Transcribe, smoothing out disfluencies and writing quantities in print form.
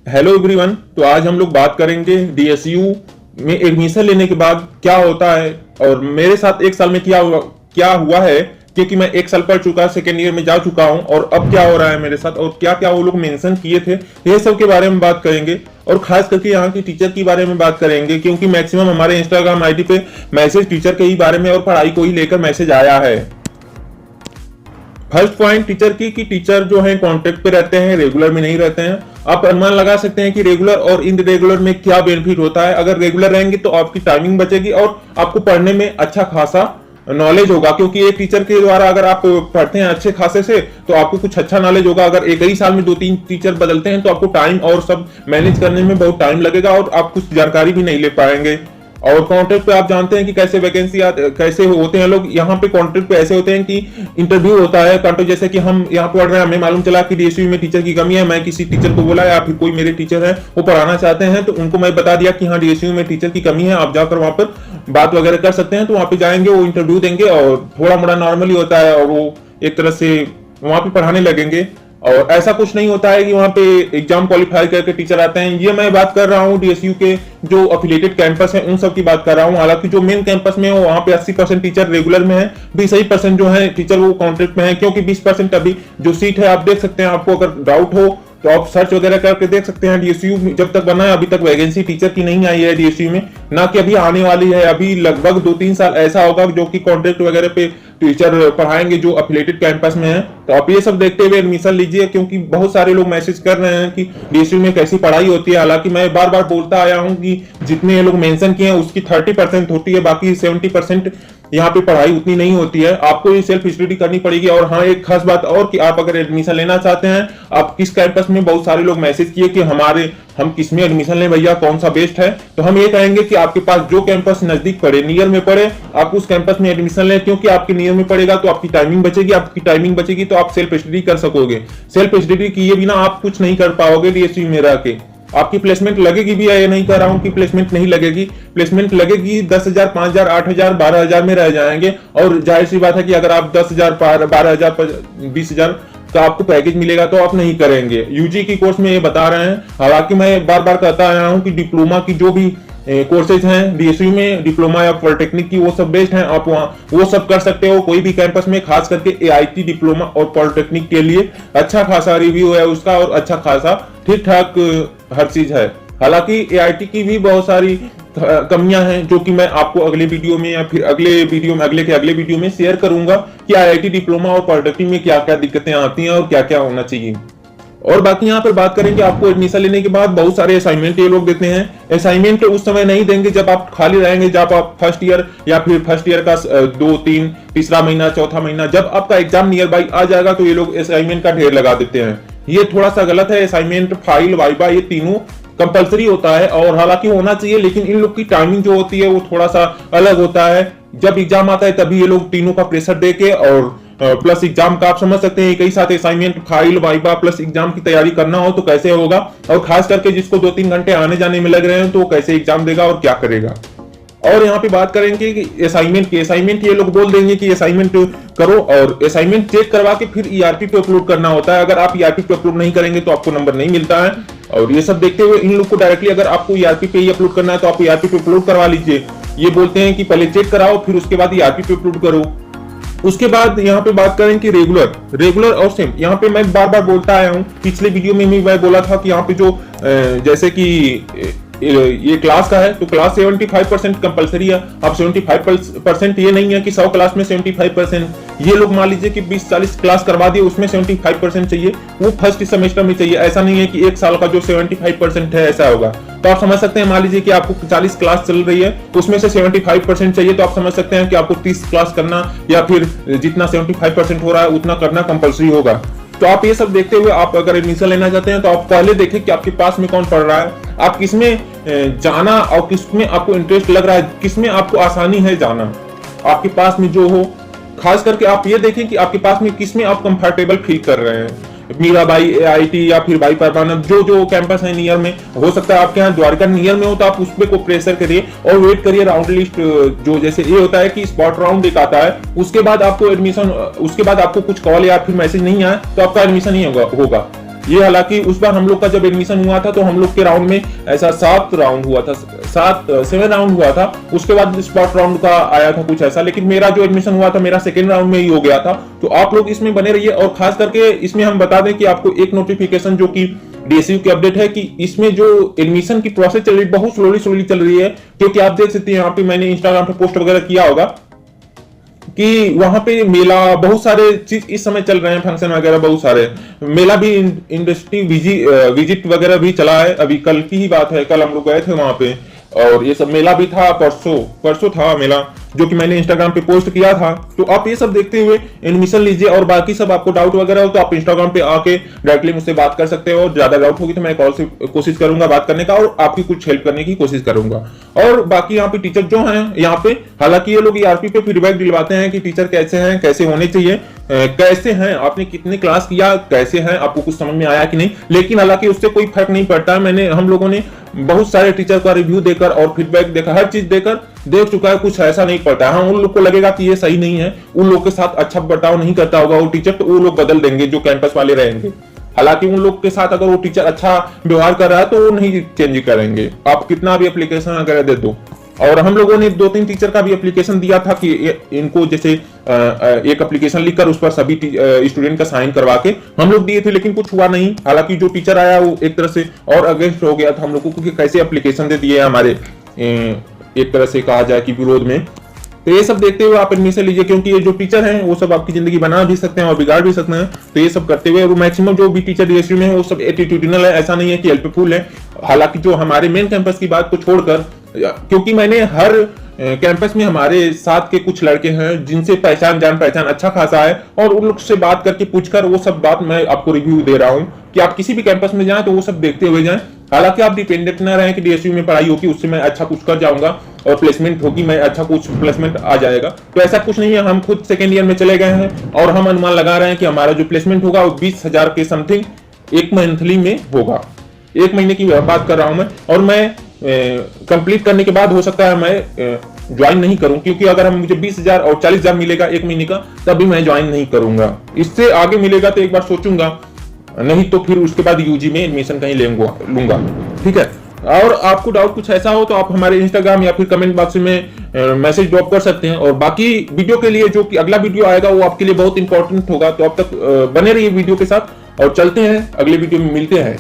Hello everyone. तो आज हम लोग बात करेंगे डीएसयू में एडमिशन लेने के बाद क्या होता है और मेरे साथ एक साल में क्या हुआ है, क्योंकि मैं एक साल पढ़ चुका, सेकेंड ईयर में जा चुका हूं और अब क्या हो रहा है मेरे साथ और क्या क्या वो लोग मेंशन किए थे, ये सब के बारे में बात करेंगे। और खास करके यहाँ की टीचर के बारे में बात करेंगे, क्योंकि मैक्सिमम हमारे इंस्टाग्राम आईडी पे मैसेज टीचर के ही बारे में और पढ़ाई को ही लेकर मैसेज आया है। फर्स्ट पॉइंट टीचर की कि टीचर जो है कॉन्टेक्ट पे रहते हैं, रेगुलर में नहीं रहते हैं। आप अनुमान लगा सकते हैं कि रेगुलर और इनरेगुलर में क्या बेनिफिट होता है। अगर रेगुलर रहेंगे तो आपकी टाइमिंग बचेगी और आपको पढ़ने में अच्छा खासा नॉलेज होगा, क्योंकि एक टीचर के द्वारा अगर आप पढ़ते हैं अच्छे खासे से तो आपको कुछ अच्छा नॉलेज होगा। अगर एक ही साल में 2-3 टीचर बदलते हैं तो आपको टाइम और सब मैनेज करने में बहुत टाइम लगेगा और आप कुछ जानकारी भी नहीं ले पाएंगे। और कॉन्ट्रैक्ट पे आप जानते हैं कि कैसे वैकेंसी कैसे होते हैं लोग। यहाँ पे कॉन्ट्रैक्ट पे ऐसे होते हैं कि इंटरव्यू होता है कॉन्ट्रैक्ट, जैसे कि हम यहाँ पढ़ रहे हैं, हमें मालूम चला कि डीएसयू में टीचर की कमी है, मैं किसी टीचर को बोला या फिर कोई मेरे टीचर है वो पढ़ाना चाहते हैं तो उनको मैं बता दिया कि हाँ डीएसयू में टीचर की कमी है, आप जाकर वहां पर बात वगैरह कर सकते हैं। तो वहां पे जाएंगे, वो इंटरव्यू देंगे और थोड़ा मोड़ा नॉर्मली होता है और वो एक तरह से वहां पे पढ़ाने लगेंगे। और ऐसा कुछ नहीं होता है कि वहां पे एग्जाम क्वालिफाई करके टीचर आते हैं। ये मैं बात कर रहा हूँ डीएसयू के जो अफिलिएटेड कैंपस है उन सब की बात कर रहा हूँ। हालांकि जो मेन कैंपस में है वहां पे 80% टीचर रेगुलर में है, 20% जो है टीचर वो कॉन्ट्रैक्ट में है, क्योंकि 20% अभी जो सीट है आप देख सकते हैं। आपको अगर डाउट हो तो आप सर्च वगैरह करके देख सकते हैं। डीएसयू जब तक बना है अभी तक वैकेंसी टीचर की नहीं आई है डीएसयू में, ना कि अभी आने वाली है। अभी लगभग 2-3 साल ऐसा होगा जो कि कॉन्ट्रैक्ट वगैरह पे टीचर पढ़ाएंगे जो अफिलिएटेड कैंपस में है। तो आप ये सब देखते हुए एडमिशन लीजिए, क्योंकि बहुत सारे लोग मैसेज कर रहे हैं कि डीएसयू में कैसी पढ़ाई होती है। हालांकि मैं बार बार बोलता आया हूं कि जितने ये लोग मेंशन किए हैं उसकी 30% होती है, बाकी 70% यहाँ पे पढ़ाई उतनी नहीं होती है। आपको ये सेल्फ स्टडी करनी पड़ेगी। और हाँ, एक खास बात और कि आप अगर एडमिशन लेना चाहते हैं, आप किस कैंपस में, बहुत सारे लोग मैसेज किए कि हम किस में एडमिशन लें भैया, कौन सा बेस्ट है। तो हम ये कहेंगे कि आपके पास जो कैंपस नजदीक पड़े, नियर में पड़े, आप उस कैंपस में एडमिशन लें, क्योंकि आपके नियर में पड़ेगा तो आपकी टाइमिंग बचेगी, आपकी टाइमिंग बचेगी तो आप सेल्फ स्टडी कर सकोगे। सेल्फ स्टडी किए बिना आप कुछ नहीं कर पाओगे डीएसयू में रह के। आपकी प्लेसमेंट लगेगी भी, ये नहीं कह रहा हूं कि प्लेसमेंट नहीं लगेगी, प्लेसमेंट लगेगी। 10,000, 5,000, 8,000, 12,000 में रह जाएंगे। और जाहिर सी बात है कि अगर आप 10,000, 12,000, 20,000 का आपको पैकेज मिलेगा तो आप नहीं करेंगे। यूजी की कोर्स में ये बता रहे हैं। हालांकि मैं बार बार कहता आया हूं कि डिप्लोमा की जो भी कोर्सेज हैं डीएसयू में, डिप्लोमा या पॉलिटेक्निक की, वो सब बेस्ट हैं। आप वहाँ वो सब कर सकते हो कोई भी कैंपस में। खास करके एआईटी, डिप्लोमा और पॉलिटेक्निक के लिए अच्छा खासा रिव्यू है उसका और अच्छा खासा ठीक ठाक हर चीज है। हालांकि एआईटी की भी बहुत सारी कमियां हैं जो कि मैं आपको अगले वीडियो में या फिर अगले वीडियो में, अगले के अगले वीडियो में शेयर करूंगा कि आईआईटी, डिप्लोमा और पॉलिटेक्निक में क्या क्या दिक्कतें आती हैं और क्या क्या होना चाहिए। और बाकी यहाँ पर बात करें कि आपको एडमिशन लेने के बाद बहुत सारे असाइनमेंट ये लोग देते हैं। असाइनमेंट उस समय नहीं देंगे जब आप खाली रहेंगे, जब आप फर्स्ट ईयर या फिर फर्स्ट ईयर का 2-3 तीसरा महीना, चौथा महीना, जब आपका एग्जाम नियर बाई आ जाएगा तो ये लोग असाइनमेंट का ढेर लगा देते हैं। ये थोड़ा सा गलत है। असाइनमेंट, फाइल, वाइवा ये तीनों कंपलसरी होता है और हालांकि होना चाहिए, लेकिन इन लोग की टाइमिंग जो होती है वो थोड़ा सा अलग होता है। जब एग्जाम आता है तभी ये लोग तीनों का प्रेशर देके और प्लस एग्जाम का आप समझ सकते हैं एक ही साथ assignment, file, viva plus exam की तैयारी करना हो तो कैसे होगा। और खास करके जिसको 2-3 घंटे आने जाने में लग रहे हैं तो कैसे एग्जाम देगा और क्या करेगा। और यहाँ पे बात करेंगे कि असाइनमेंट की। असाइनमेंट ये लोग बोल देंगे कि असाइनमेंट करो और असाइनमेंट चेक करवा के फिर ईआरपी पे अपलोड करना होता है। अगर आप ईआरपी पे अपलोड नहीं करेंगे तो आपको नंबर नहीं मिलता है। और ये सब देखते हुए इन लोग को डायरेक्टली अगर आपको ईआरपी पे ही अपलोड करना है तो आप ईआरपी पे अपलोड करवा लीजिए। ये बोलते हैं कि पहले चेक कराओ फिर उसके बाद ईआरपी पे अपलोड करो। उसके बाद यहाँ पे बात करें कि रेगुलर और सेम। यहाँ पे मैं बार बार बोलता आया हूँ, पिछले वीडियो में भी मैं बोला था कि यहाँ पे जो जैसे कि ये क्लास का है तो क्लास 75% कंपलसरी है। अब 75% ये नहीं है कि 100 क्लास में 75%। ये लोग मान लीजिए कि 20-40 क्लास करवा दिए, उसमें 75% चाहिए, वो फर्स्ट सेमेस्टर में चाहिए। ऐसा नहीं है कि एक साल का जो 75% है ऐसा होगा। तो आप समझ सकते हैं, मान लीजिए कि आपको 40 क्लास चल रही है उसमें से 75% चाहिए, तो आप समझ सकते हैं कि आपको 30 क्लास करना या फिर जितना 75% हो रहा है उतना करना कंपलसरी होगा। तो आप ये सब देखते हुए आप अगर एडमिशन लेना चाहते हैं तो आप पहले देखें कि आपके पास में कौन पढ़ रहा है, आप किसमें जाना और किसमें आपको इंटरेस्ट लग रहा है, किसमें आपको आसानी है जाना, आपके पास में जो हो। खास करके आप ये देखें कि आपके पास में किसमें आप कंफर्टेबल फील कर रहे हैं। मीराबाई, एआईटी या फिर भाई परमानंद, जो कैंपस है नियर में, हो सकता है आपके यहाँ द्वारका नियर में हो तो आप उस पर को प्रेशर करिए और वेट करिए राउंड लिस्ट। जो जैसे ये होता है कि स्पॉट राउंड एक आता है, उसके बाद आपको एडमिशन, उसके बाद आपको कुछ कॉल या फिर मैसेज नहीं आया तो आपका एडमिशन नहीं होगा। ये हालांकि उस बार हम लोग का जब एडमिशन हुआ था तो हम लोग के राउंड में ऐसा 7 राउंड हुआ था, 7 राउंड हुआ था, उसके बाद स्पॉट राउंड का आया था कुछ ऐसा, लेकिन मेरा जो एडमिशन हुआ था मेरा सेकेंड राउंड में ही हो गया था। तो आप लोग इसमें बने रहिए। और खास करके इसमें हम बता दें कि आपको एक नोटिफिकेशन जो कि डीएसयू की अपडेट है कि इसमें जो एडमिशन की प्रोसेस चल रही है बहुत स्लोली चल रही है, क्योंकि आप देख सकते हैं यहाँ पे मैंने इंस्टाग्राम पे पोस्ट वगैरह किया होगा कि वहां पे मेला बहुत सारे चीज इस समय चल रहे हैं, फंक्शन वगैरह बहुत सारे, मेला भी इंडस्ट्री विजिट वगैरह भी चला है। अभी कल की ही बात है, कल हम लोग गए थे वहां पे और ये सब मेला भी था, परसों था मेला जो कि मैंने इंस्टाग्राम पे पोस्ट किया था। तो आप ये सब देखते हुए एडमिशन लीजिए और बाकी सब आपको डाउट वगैरह हो तो आप इंस्टाग्राम पे आके डायरेक्टली मुझसे बात कर सकते हो। ज्यादा डाउट होगी तो मैं कॉल से कोशिश करूंगा बात करने का और आपकी कुछ हेल्प करने की कोशिश करूंगा। और बाकी यहाँ पे टीचर जो हैं यहाँ पे, हालांकि ये लोग ईआरपी पे फीडबैक दिलवाते हैं कि टीचर कैसे हैं, कैसे होने चाहिए, कैसे हैं, आपने कितनी क्लास किया, कैसे हैं, आपको कुछ समझ में आया कि नहीं, लेकिन हालांकि उससे कोई फर्क नहीं पड़ता है। हम लोगों ने बहुत सारे टीचर का रिव्यू देकर और फीडबैक देकर हर चीज देकर देख चुका है, कुछ ऐसा नहीं पड़ता है। हाँ, उन लोग को लगेगा कि ये सही नहीं है, उन लोग के साथ अच्छा बर्ताव नहीं करता होगा वो टीचर, तो वो लोग बदल देंगे जो कैंपस वाले रहेंगे। हालांकि उन लोग के साथ अगर वो टीचर अच्छा व्यवहार कर रहा है तो वो नहीं चेंज करेंगे, आप कितना भी एप्लीकेशन वगैरह दे दो। और हम लोगों ने 2-3 टीचर का भी एप्लीकेशन दिया था कि इनको जैसे एक एप्लीकेशन लिखकर उस पर सभी स्टूडेंट का साइन करवा के हम लोग दिए थे, लेकिन कुछ हुआ नहीं। हालांकि जो टीचर आया वो एक तरह से और अगेंस्ट हो गया था हम लोगों को कि कैसे एप्लीकेशन दे दिए हमारे, एक तरह से कहा जाए कि विरोध में। तो ये सब देखते हुए आप एडमिशन लीजिए, क्योंकि ये जो टीचर हैं वो सब आपकी जिंदगी बना भी सकते हैं और बिगाड़ भी सकते हैं। तो ये सब करते हुए मैक्सिमम जो भी टीचर डीएसयू में है वो सब एटीट्यूडिनल है, ऐसा नहीं है कि हेल्पफुल है। हालांकि जो हमारे मेन कैंपस की बात को छोड़कर, क्योंकि मैंने हर कैंपस में हमारे साथ के कुछ लड़के हैं जिनसे जान पहचान अच्छा खासा है और उन लोग से बात करके पूछकर वो सब बात मैं आपको रिव्यू दे रहा हूँ कि आप किसी भी कैंपस में जाएं तो वो सब देखते हुए जाएं। हालांकि आप डिपेंडेंट ना रहें कि डीएसयू में पढ़ाई होगी उससे मैं अच्छा कुछ कर जाऊंगा और प्लेसमेंट होगी मैं अच्छा कुछ प्लेसमेंट आ जाएगा, तो ऐसा कुछ नहीं है। हम खुद सेकेंड ईयर में चले गए हैं और हम अनुमान लगा रहे हैं कि हमारा जो प्लेसमेंट होगा वो 20,000 के समथिंग एक मंथली में होगा। एक महीने की बात कर रहा हूं मैं, और मैं कंप्लीट करने के बाद हो सकता है मैं ज्वाइन नहीं करूं, क्योंकि अगर हम मुझे 20,000 और 40,000 मिलेगा एक महीने का तभी मैं ज्वाइन नहीं करूंगा। इससे आगे मिलेगा तो एक बार सोचूंगा, नहीं तो फिर उसके बाद यूजी में एडमिशन कहीं लूंगा। ठीक है। और आपको डाउट कुछ ऐसा हो तो आप हमारे इंस्टाग्राम या फिर कमेंट बॉक्स में मैसेज ड्रॉप कर सकते हैं। और बाकी वीडियो के लिए जो कि अगला वीडियो आएगा वो आपके लिए बहुत इंपॉर्टेंट होगा, तो अब तक बने रहिए वीडियो के साथ और चलते हैं अगले वीडियो में मिलते हैं।